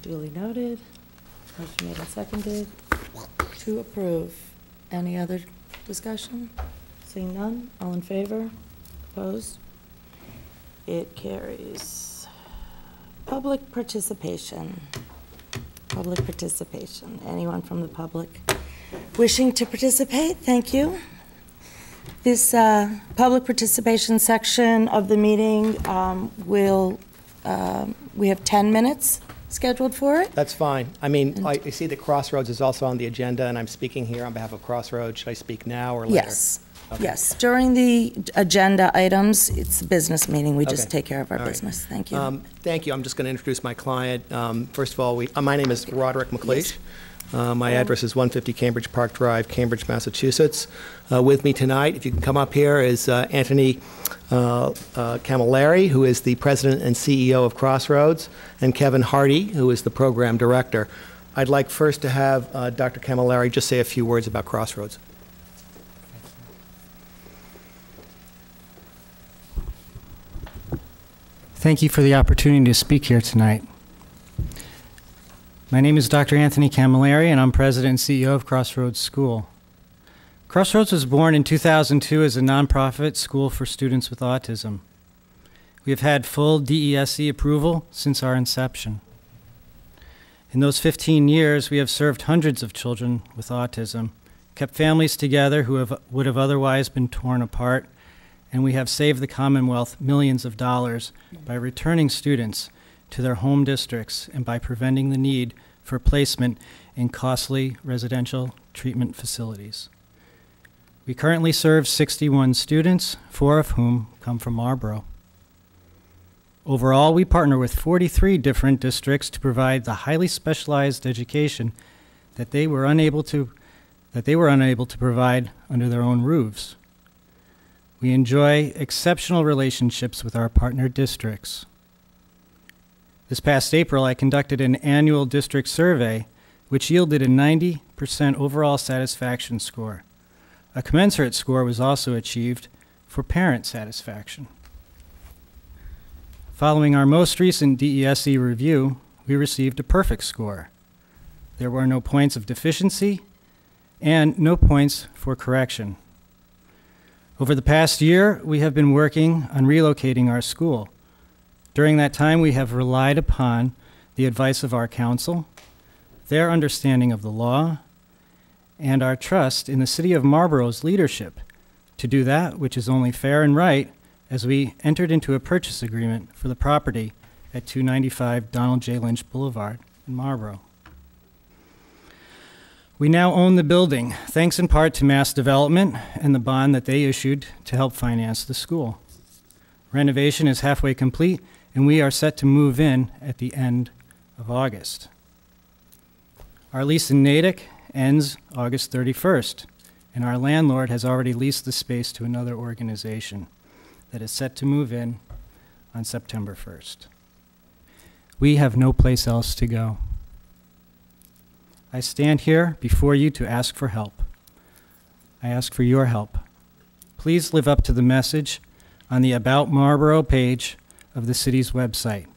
Duly noted. Motion made and seconded to approve. Any other discussion? Seeing none, all in favor? Opposed? It carries. Public participation. Public participation. Anyone from the public wishing to participate? Thank you. This public participation section of the meeting we have 10 minutes scheduled for it. That's fine. I mean, I see that Crossroads is also on the agenda, and I'm speaking here on behalf of Crossroads. Should I speak now or later? Yes, Okay. yes. During the agenda items, it's a business meeting. We just Okay. take care of our All right. business. Thank you. Thank you. I'm just going to introduce my client. First of all, my name is Roderick McLeish. My address is 150 Cambridge Park Drive, Cambridge, Massachusetts. With me tonight, if you can come up here, is Anthony Camilleri, who is the president and CEO of Crossroads, and Kevin Hardy, who is the program director. I'd like first to have Dr. Camilleri just say a few words about Crossroads. Thank you for the opportunity to speak here tonight. My name is Dr. Anthony Camilleri, and I'm president and CEO of Crossroads School. Crossroads was born in 2002 as a nonprofit school for students with autism. We have had full DESE approval since our inception. In those 15 years, we have served hundreds of children with autism, kept families together who would have otherwise been torn apart, and we have saved the Commonwealth millions of dollars by returning students to their home districts and by preventing the need for placement in costly residential treatment facilities. We currently serve 61 students, 4 of whom come from Marlborough. Overall, we partner with 43 different districts to provide the highly specialized education that they were unable to provide under their own roofs. We enjoy exceptional relationships with our partner districts. This past April, I conducted an annual district survey, which yielded a 90% overall satisfaction score. A commensurate score was also achieved for parent satisfaction. Following our most recent DESE review, we received a perfect score. There were no points of deficiency and no points for correction. Over the past year, we have been working on relocating our school. During that time, we have relied upon the advice of our council, their understanding of the law, and our trust in the City of Marlborough's leadership to do that which is only fair and right as we entered into a purchase agreement for the property at 295 Donald J. Lynch Boulevard in Marlborough. We now own the building, thanks in part to Mass Development and the bond that they issued to help finance the school. Renovation is halfway complete, and we are set to move in at the end of August. Our lease in Natick ends August 31st, and our landlord has already leased the space to another organization that is set to move in on September 1st. We have no place else to go. I stand here before you to ask for help. I ask for your help. Please live up to the message on the About Marlborough page of the city's website.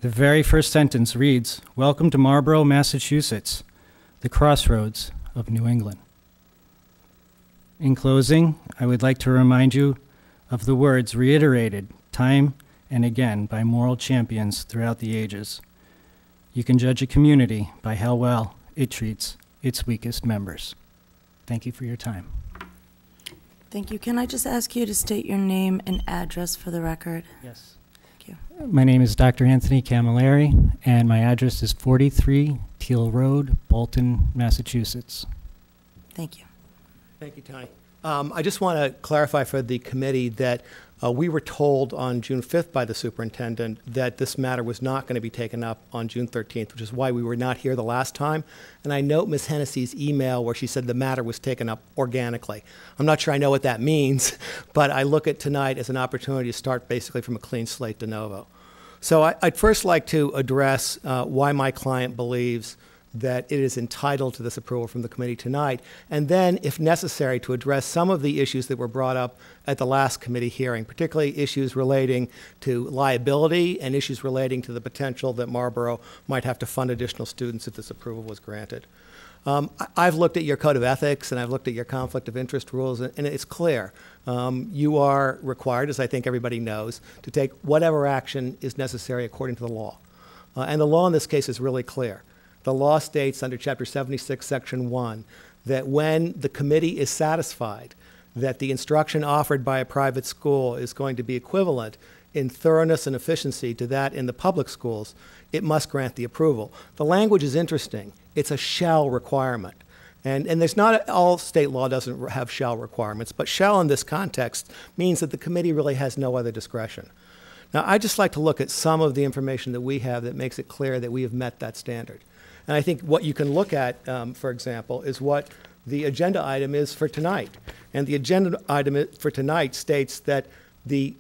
The very first sentence reads, "Welcome to Marlborough, Massachusetts, the crossroads of New England." In closing, I would like to remind you of the words reiterated time and again by moral champions throughout the ages. You can judge a community by how well it treats its weakest members. Thank you for your time. Thank you. Can I just ask you to state your name and address for the record? Yes. Thank you. My name is Dr. Anthony Camilleri, and my address is 43 Teal Road, Bolton, Massachusetts. Thank you. Thank you, Tony. I just want to clarify for the committee that we were told on June 5th by the superintendent that this matter was not going to be taken up on June 13th, which is why we were not here the last time. And I note Ms. Hennessy's email where she said the matter was taken up organically. I'm not sure I know what that means, but I look at tonight as an opportunity to start basically from a clean slate de novo. So I'd first like to address why my client believes that it is entitled to this approval from the committee tonight, and then, if necessary, to address some of the issues that were brought up at the last committee hearing, particularly issues relating to liability and issues relating to the potential that Marlborough might have to fund additional students if this approval was granted. I've looked at your code of ethics and I've looked at your conflict of interest rules, and it's clear. You are required, as I think everybody knows, to take whatever action is necessary according to the law. And the law in this case is really clear. The law states under Chapter 76, Section 1, that when the committee is satisfied that the instruction offered by a private school is going to be equivalent in thoroughness and efficiency to that in the public schools, it must grant the approval. The language is interesting. It's a shall requirement. And there's not, all state law doesn't have shall requirements, but shall in this context means that the committee really has no other discretion. Now, I'd just like to look at some of the information that we have that makes it clear that we have met that standard. And I think what you can look at, for example, is what the agenda item is for tonight. And the agenda item for tonight states that the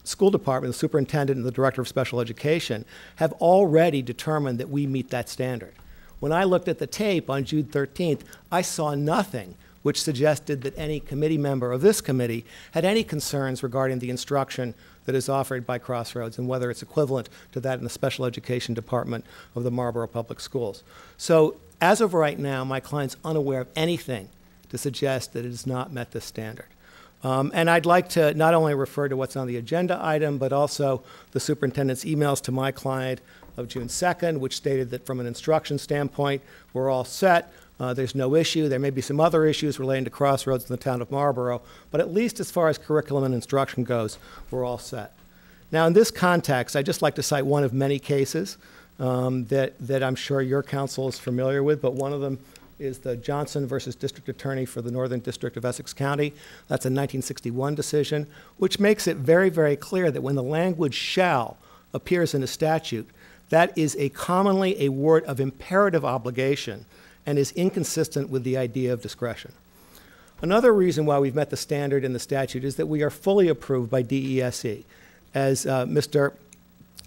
school department, the superintendent, and the director of special education have already determined that we meet that standard. When I looked at the tape on June 13th, I saw nothing which suggested that any committee member of this committee had any concerns regarding the instruction that is offered by Crossroads and whether it's equivalent to that in the special education department of the Marlborough Public Schools. So as of right now, my client's unaware of anything to suggest that it has not met this standard. And I'd like to not only refer to what's on the agenda item, but also the superintendent's emails to my client of June 2nd, which stated that from an instruction standpoint, we're all set. There's no issue. There may be some other issues relating to Crossroads in the town of Marlborough, but at least as far as curriculum and instruction goes, we're all set. Now, in this context, I'd just like to cite one of many cases that I'm sure your council is familiar with, but one of them is the Johnson versus District Attorney for the Northern District of Essex County. That's a 1961 decision, which makes it very, very clear that when the language shall appears in a statute, that is commonly a word of imperative obligation and is inconsistent with the idea of discretion. Another reason why we've met the standard in the statute is that we are fully approved by DESE. As Mr.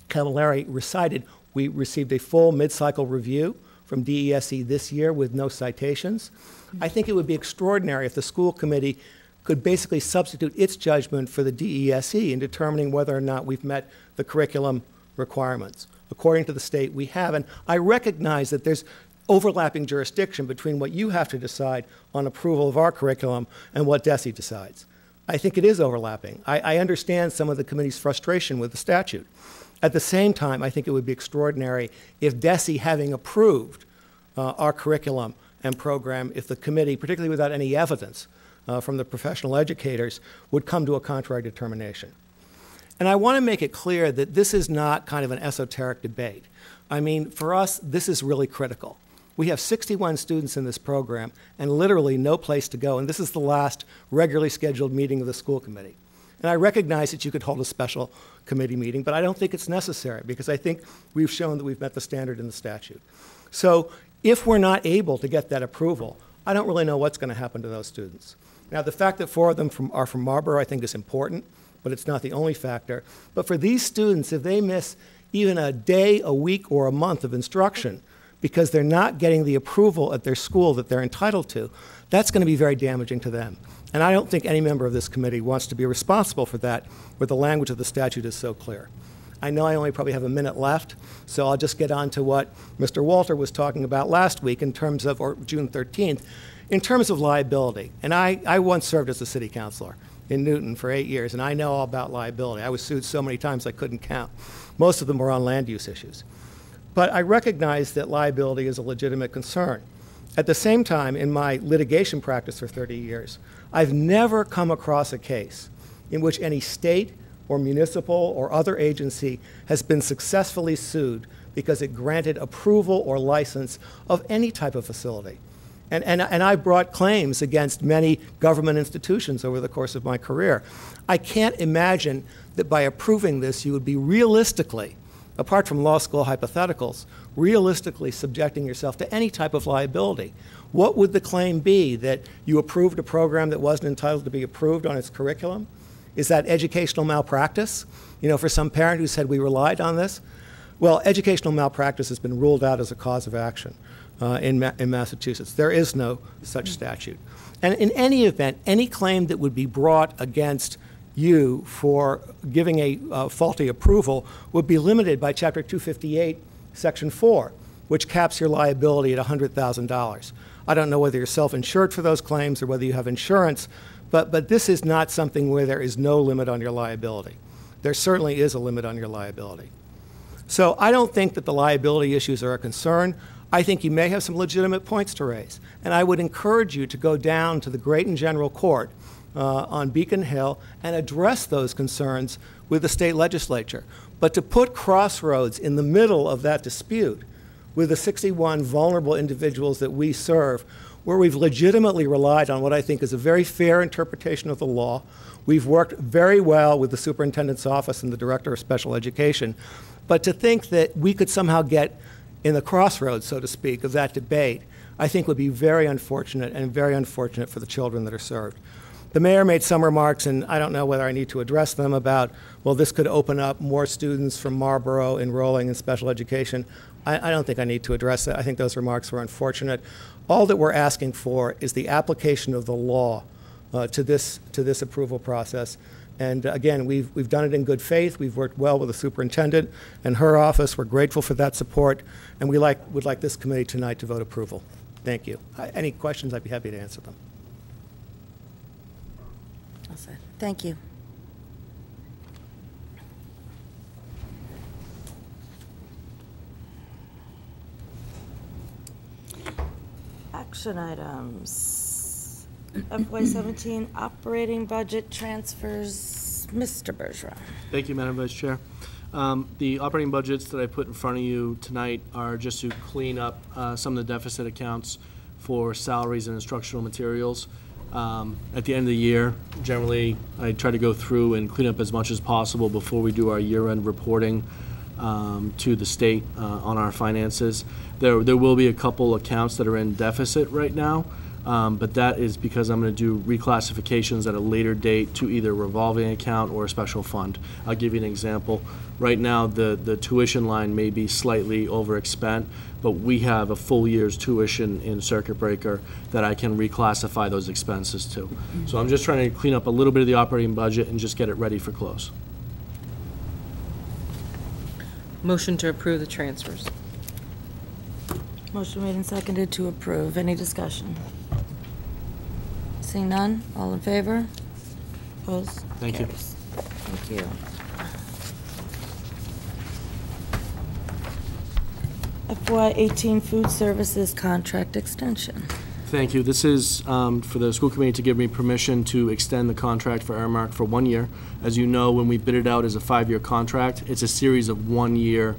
Camilleri recited, we received a full mid-cycle review from DESE this year with no citations. I think it would be extraordinary if the school committee could basically substitute its judgment for the DESE in determining whether or not we've met the curriculum requirements. According to the state, we have. And I recognize that there's overlapping jurisdiction between what you have to decide on approval of our curriculum and what DESE decides. I think it is overlapping. I understand some of the committee's frustration with the statute. At the same time, I think it would be extraordinary if DESE, having approved our curriculum and program, if the committee, particularly without any evidence from the professional educators, would come to a contrary determination. And I want to make it clear that this is not kind of an esoteric debate. I mean, for us, this is really critical. We have 61 students in this program and literally no place to go, and this is the last regularly scheduled meeting of the school committee. And I recognize that you could hold a special committee meeting, but I don't think it's necessary because I think we've shown that we've met the standard in the statute. So if we're not able to get that approval, I don't really know what's going to happen to those students. Now, the fact that 4 of them are from Marlborough, I think is important, but it's not the only factor. But for these students, if they miss even a day, a week, or a month of instruction because they're not getting the approval at their school that they're entitled to, that's going to be very damaging to them. And I don't think any member of this committee wants to be responsible for that where the language of the statute is so clear. I know I only probably have a minute left, so I'll just get on to what Mr. Walter was talking about last week in terms of, or June 13th, in terms of liability. And I once served as a city councilor in Newton for 8 years, and I know all about liability. I was sued so many times I couldn't count. Most of them were on land use issues. But I recognize that liability is a legitimate concern. At the same time, in my litigation practice for 30 years, I've never come across a case in which any state or municipal or other agency has been successfully sued because it granted approval or license of any type of facility. And I brought claims against many government institutions over the course of my career. I can't imagine that by approving this, you would be realistically, apart from law school hypotheticals, realistically subjecting yourself to any type of liability. What would the claim be? That you approved a program that wasn't entitled to be approved on its curriculum? Is that educational malpractice? You know, for some parent who said we relied on this? Well, educational malpractice has been ruled out as a cause of action in Massachusetts. There is no such statute. And in any event, any claim that would be brought against you for giving a faulty approval would be limited by Chapter 258, Section 4, which caps your liability at $100,000. I don't know whether you're self-insured for those claims or whether you have insurance, but this is not something where there is no limit on your liability. There certainly is a limit on your liability. So I don't think that the liability issues are a concern. I think you may have some legitimate points to raise. And I would encourage you to go down to the Grayton General Court on Beacon Hill and address those concerns with the state legislature. But to put Crossroads in the middle of that dispute with the 61 vulnerable individuals that we serve, where we've legitimately relied on what I think is a very fair interpretation of the law. We've worked very well with the superintendent's office and the director of special education. But to think that we could somehow get in the crossroads, so to speak, of that debate, I think would be very unfortunate and very unfortunate for the children that are served. The mayor made some remarks, and I don't know whether I need to address them, about, well, this could open up more students from Marlborough enrolling in special education. I don't think I need to address that. I think those remarks were unfortunate. All that we're asking for is the application of the law to this approval process. And again, we've done it in good faith. We've worked well with the superintendent and her office. We're grateful for that support, and we would like this committee tonight to vote approval. Thank you. Any questions, I'd be happy to answer them. Thank you. Action items. FY17 operating budget transfers. Mr. Bergeron. Thank you, Madam Vice Chair. The operating budgets that I put in front of you tonight are just to clean up some of the deficit accounts for salaries and instructional materials. At the end of the year, generally, I try to go through and clean up as much as possible before we do our year-end reporting to the state on our finances. There will be a couple accounts that are in deficit right now. But that is because I'm going to do reclassifications at a later date to either revolving account or a special fund. I'll give you an example. Right now, the tuition line may be slightly overspent, but we have a full year's tuition in circuit breaker that I can reclassify those expenses to. So I'm just trying to clean up a little bit of the operating budget and just get it ready for close. Motion to approve the transfers. Motion made and seconded to approve. Any discussion? Seeing none, all in favor? Opposed? Thank you. Carries. Thank you. FY18 Food Services Contract Extension. Thank you. This is for the school committee to give me permission to extend the contract for Aramark for 1 year. As you know, when we bid it out as a 5-year contract, it's a series of 1-year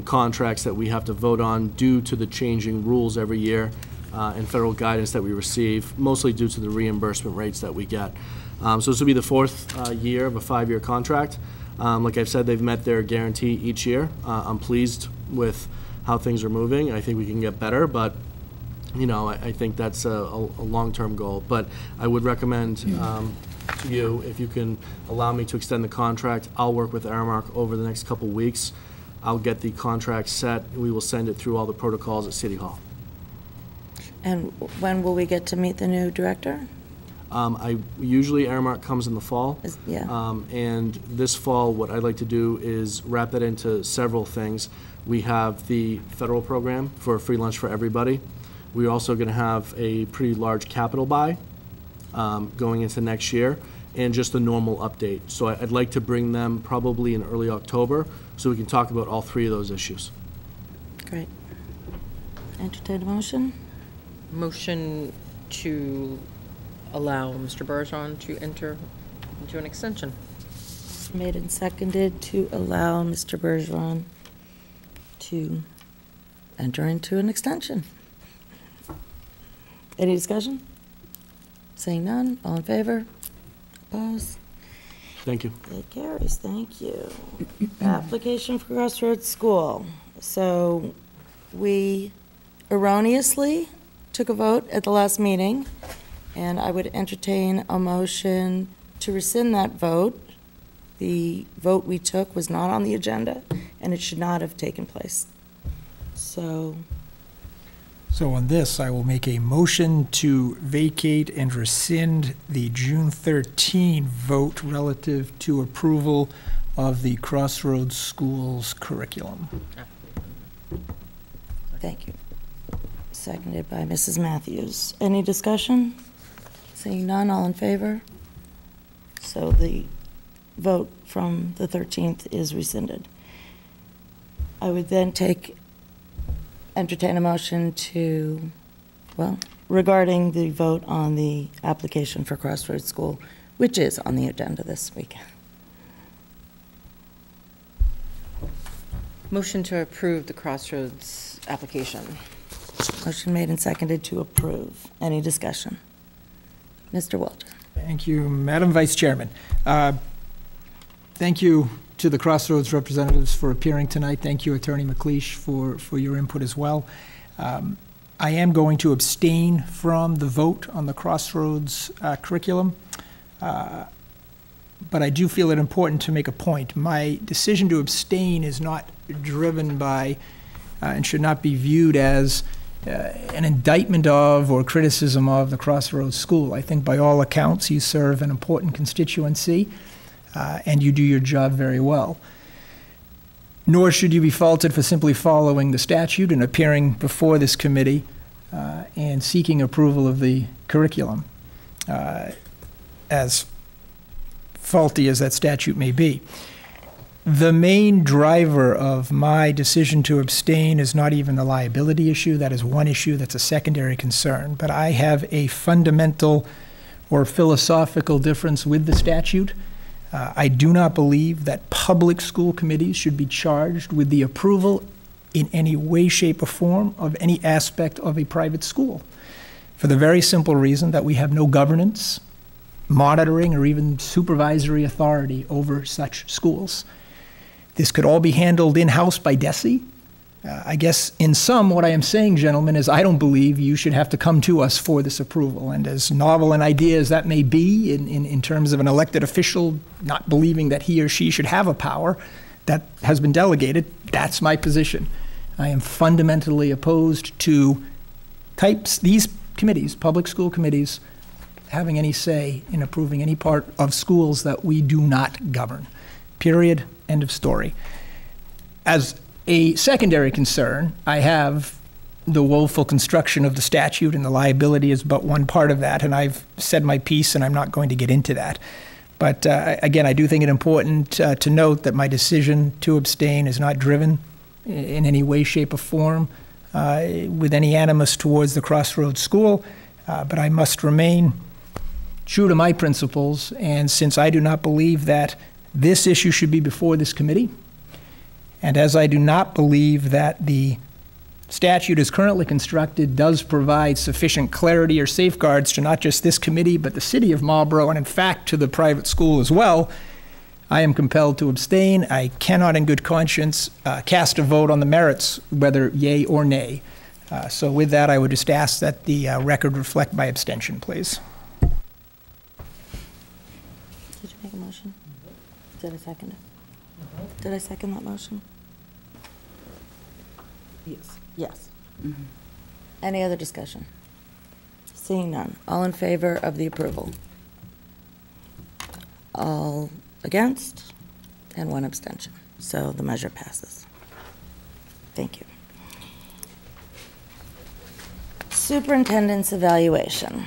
contracts that we have to vote on due to the changing rules every year and federal guidance that we receive, mostly due to the reimbursement rates that we get. So this will be the 4th year of a 5-year contract. Like I've said, they've met their guarantee each year. I'm pleased with how things are moving. I think we can get better, but you know, I think that's a long-term goal. But I would recommend to you, if you can allow me to extend the contract, I'll work with Aramark over the next couple weeks. I'll get the contract set. We will send it through all the protocols at City Hall. And when will we get to meet the new director? Usually Aramark comes in the fall. Yeah. And this fall, what I'd like to do is wrap that into several things. We have the federal program for free lunch for everybody. We're also going to have a pretty large capital buy going into next year, and just a normal update. So I'd like to bring them probably in early October so we can talk about all 3 of those issues. Great. Entertain a motion? Motion to allow Mr. Bergeron to enter into an extension. Made and seconded to allow Mr. Bergeron to enter into an extension. Any discussion? Seeing none, all in favor? Opposed? Thank you. It carries, thank you. Application for Crossroads School. So we erroneously took a vote at the last meeting, and I would entertain a motion to rescind that vote. The vote we took was not on the agenda, and it should not have taken place. So on this, I will make a motion to vacate and rescind the June 13 vote relative to approval of the Crossroads Schools curriculum. thank you. Seconded by Mrs. Matthews. Any discussion? Seeing none, all in favor? So the vote from the 13th is rescinded. I would then entertain a motion to, well, regarding the vote on the application for Crossroads School, which is on the agenda this week. Motion to approve the Crossroads application. Motion made and seconded to approve. Any discussion? Mr. Walter. Thank you, Madam Vice Chairman. Thank you to the Crossroads representatives for appearing tonight. Thank you, Attorney McLeish, for your input as well. I am going to abstain from the vote on the Crossroads curriculum, but I do feel it important to make a point. My decision to abstain is not driven by and should not be viewed as an indictment of or criticism of the Crossroads School. I think by all accounts you serve an important constituency and you do your job very well. Nor should you be faulted for simply following the statute and appearing before this committee and seeking approval of the curriculum, as faulty as that statute may be. The main driver of my decision to abstain is not even the liability issue. That is one issue that's a secondary concern. But I have a fundamental or philosophical difference with the statute. I do not believe that public school committees should be charged with the approval in any way, shape, or form of any aspect of a private school, for the very simple reason that we have no governance, monitoring, or even supervisory authority over such schools. This could all be handled in-house by DESE, I guess in sum, what I am saying, gentlemen, is I don't believe you should have to come to us for this approval. And as novel an idea as that may be in terms of an elected official not believing that he or she should have a power that has been delegated, that's my position. I am fundamentally opposed to these committees, public school committees, having any say in approving any part of schools that we do not govern. Period. End of story. As a secondary concern, I have the woeful construction of the statute, and the liability is but one part of that, and I've said my piece, and I'm not going to get into that. But again, I do think it important to note that my decision to abstain is not driven in any way, shape, or form with any animus towards the Crossroads School, but I must remain true to my principles, and since I do not believe that this issue should be before this committee, and as I do not believe that the statute as currently constructed does provide sufficient clarity or safeguards to not just this committee, but the city of Marlborough, and in fact to the private school as well, I am compelled to abstain. I cannot in good conscience cast a vote on the merits, whether yay or nay. So with that, I would just ask that the record reflect my abstention, please. Did you make a motion? Did I second it? Did I second that motion? Yes. Yes. Any other discussion? Seeing none. All in favor of the approval? All against? And one abstention. So the measure passes. Thank you. Superintendent's evaluation.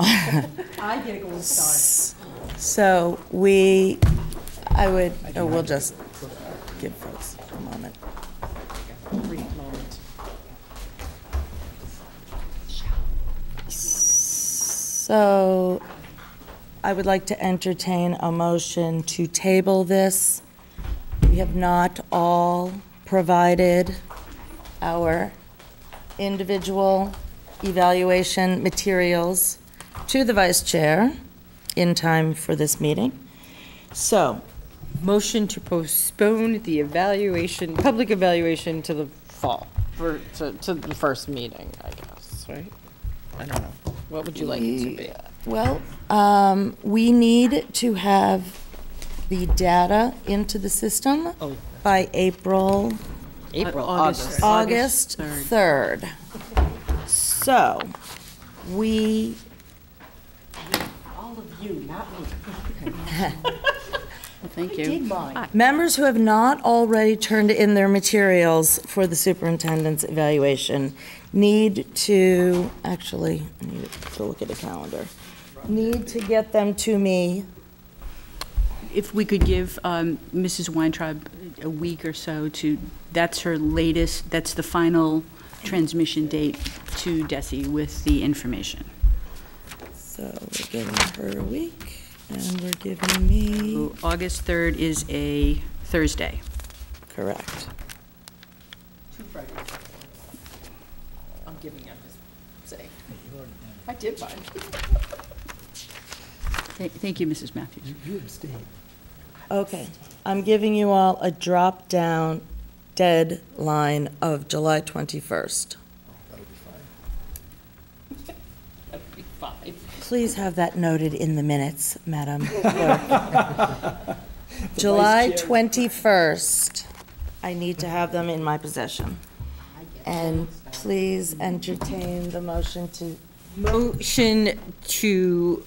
I get a gold star. So we'll just give folks a moment. Brief moment. So I would like to entertain a motion to table this. We have not all provided our individual evaluation materials to the vice chair in time for this meeting. So, Motion to postpone the evaluation, public evaluation to the fall, to the first meeting, I guess, right? I don't know. What would you like it to be? well, we need to have the data into the system by August. August 3rd. So, All of you, not me. Thank you. members who have not already turned in their materials for the superintendent's evaluation need to, actually, I need to look at a calendar, need to get them to me. If we could give Mrs. Weintraub a week or so that's her latest, that's the final transmission date to DESE with the information. So we're giving her a week, and we're giving me, So August 3rd is a Thursday. correct. I'm giving up this saying. I did mine. Thank you, Mrs. Matthews. You abstain. Okay, I'm giving you all a drop-down deadline of July 21st. That'll be fine. That'd be fine. Please have that noted in the minutes, Madam Clerk. July 21st, I need to have them in my possession. And please entertain the motion to, Motion to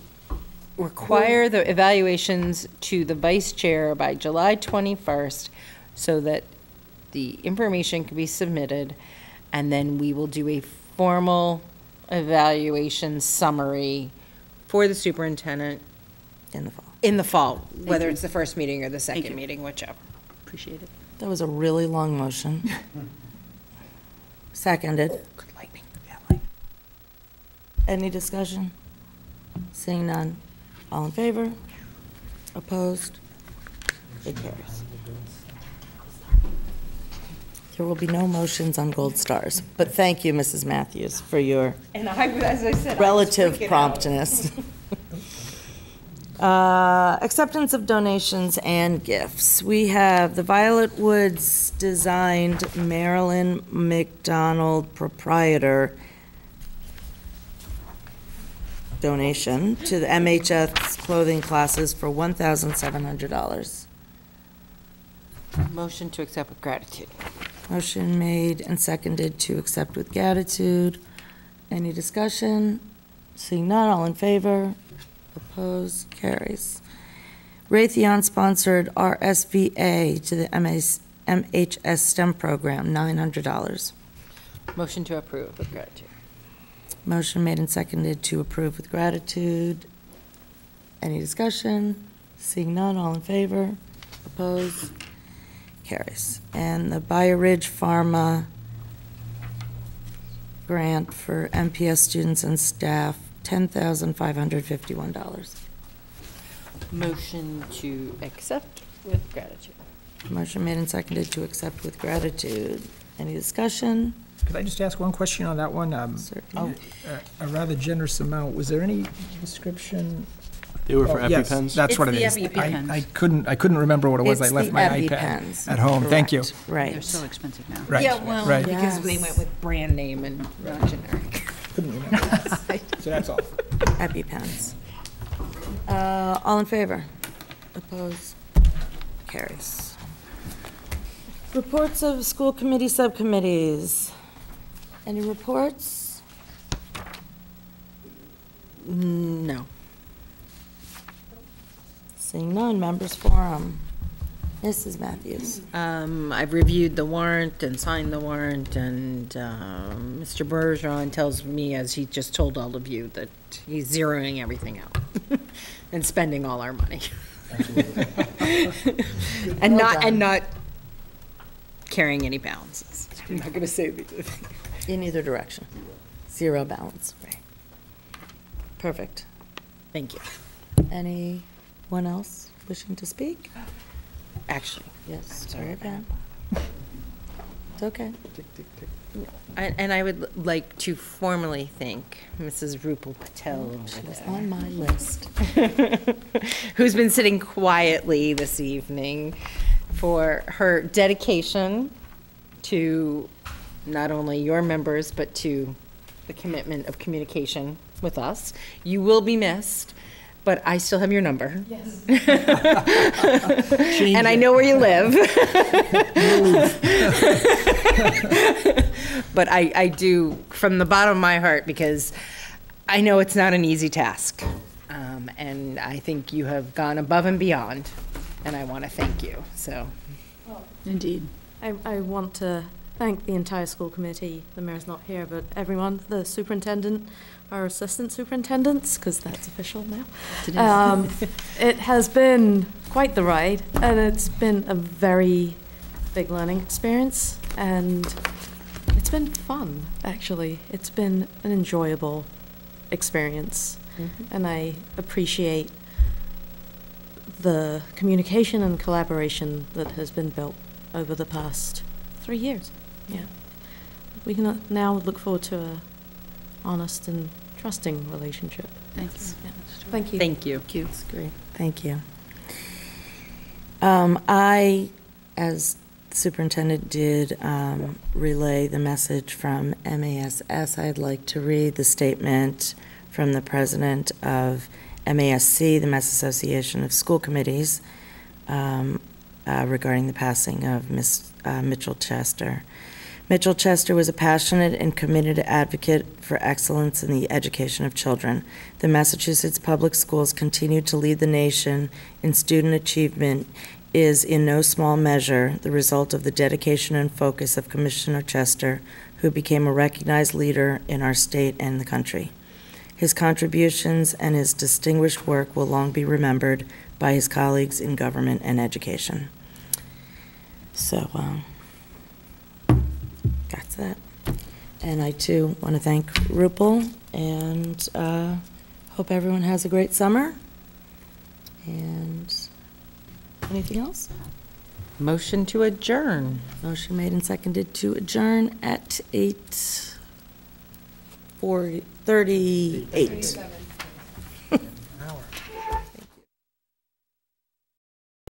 require the evaluations to the vice chair by July 21st so that the information can be submitted, and then we will do a formal evaluation summary for the superintendent in the fall. in the fall, whether you. it's the first meeting or the Thank second you. meeting, whichever. Appreciate it. That was a really long motion. Seconded. Good lightning. Any discussion? Seeing none. All in favor? Opposed? It carries. There will be no motions on gold stars, but thank you, Mrs. Matthews, for your And as I said, relative promptness. Acceptance of donations and gifts. We have the Violet Woods designed Marilyn McDonald proprietor donation to the MHS clothing classes for $1,700. Motion to accept with gratitude. Motion made and seconded to accept with gratitude. Any discussion? Seeing none, all in favor? Opposed? Carries. Raytheon-sponsored RSVA to the MHS STEM program, $900. Motion to approve with gratitude. Motion made and seconded to approve with gratitude. Any discussion? Seeing none, all in favor? Opposed? Carries. And the Bio Ridge Pharma grant for MPS students and staff, $10,551. Motion to accept with gratitude. Motion made and seconded to accept with gratitude. Any discussion? Could I just ask one question on that one? Certainly. A rather generous amount. Was there any description? They were for Yes, EpiPens? that's what it It's is. the EpiPens. I couldn't remember what it was. I It's left the my EpiPens. iPad at home. Thank you. Correct. Right. They're so expensive now. Right. Yeah, well, Right. because they Yes. went with brand name and not generic. Couldn't remember. So that's all. EpiPens. All in favor? Opposed? Carries. Reports of school committee subcommittees. Any reports? No. Seeing none, members forum. Mrs. Matthews. I've reviewed the warrant and signed the warrant, and Mr. Bergeron tells me, as he just told all of you, that he's zeroing everything out and spending all our money. and not carrying any balances. I'm not going to say the In either direction. Zero balance, right. Perfect. Thank you. Anyone else wishing to speak? Actually, Yes, sorry, Ben. It's okay. and I would like to formally thank Mrs. Rupal Patel She over was there, on my list. who's been sitting quietly this evening, for her dedication to not only your members, but to the commitment of communication with us. You will be missed, but I still have your number. Yes. And I know where you live. But I do, from the bottom of my heart, because I know it's not an easy task. And I think you have gone above and beyond, and I want to thank you, so. Indeed. I want to thank the entire school committee. The mayor's not here, but everyone, the superintendent, our assistant superintendents, because that's official now. It has been quite the ride, and it's been a very big learning experience, and it's been fun, actually. It's been an enjoyable experience, and I appreciate the communication and collaboration that has been built over the past 3 years. Yeah. We can now look forward to a honest and trusting relationship. Thanks. Yeah. Thank you. Thank you. That's great. Thank you. I, as superintendent, did relay the message from MASS. I'd like to read the statement from the president of MASC, the Mass Association of School Committees, regarding the passing of Miss Mitchell Chester. Mitchell Chester was a passionate and committed advocate for excellence in the education of children. The Massachusetts public schools continue to lead the nation in student achievement is in no small measure the result of the dedication and focus of Commissioner Chester, who became a recognized leader in our state and the country. His contributions and his distinguished work will long be remembered by his colleagues in government and education. So, that's that. And I, too, want to thank Rupal, and hope everyone has a great summer. And anything else? Motion to adjourn. Motion made and seconded to adjourn at 8:38.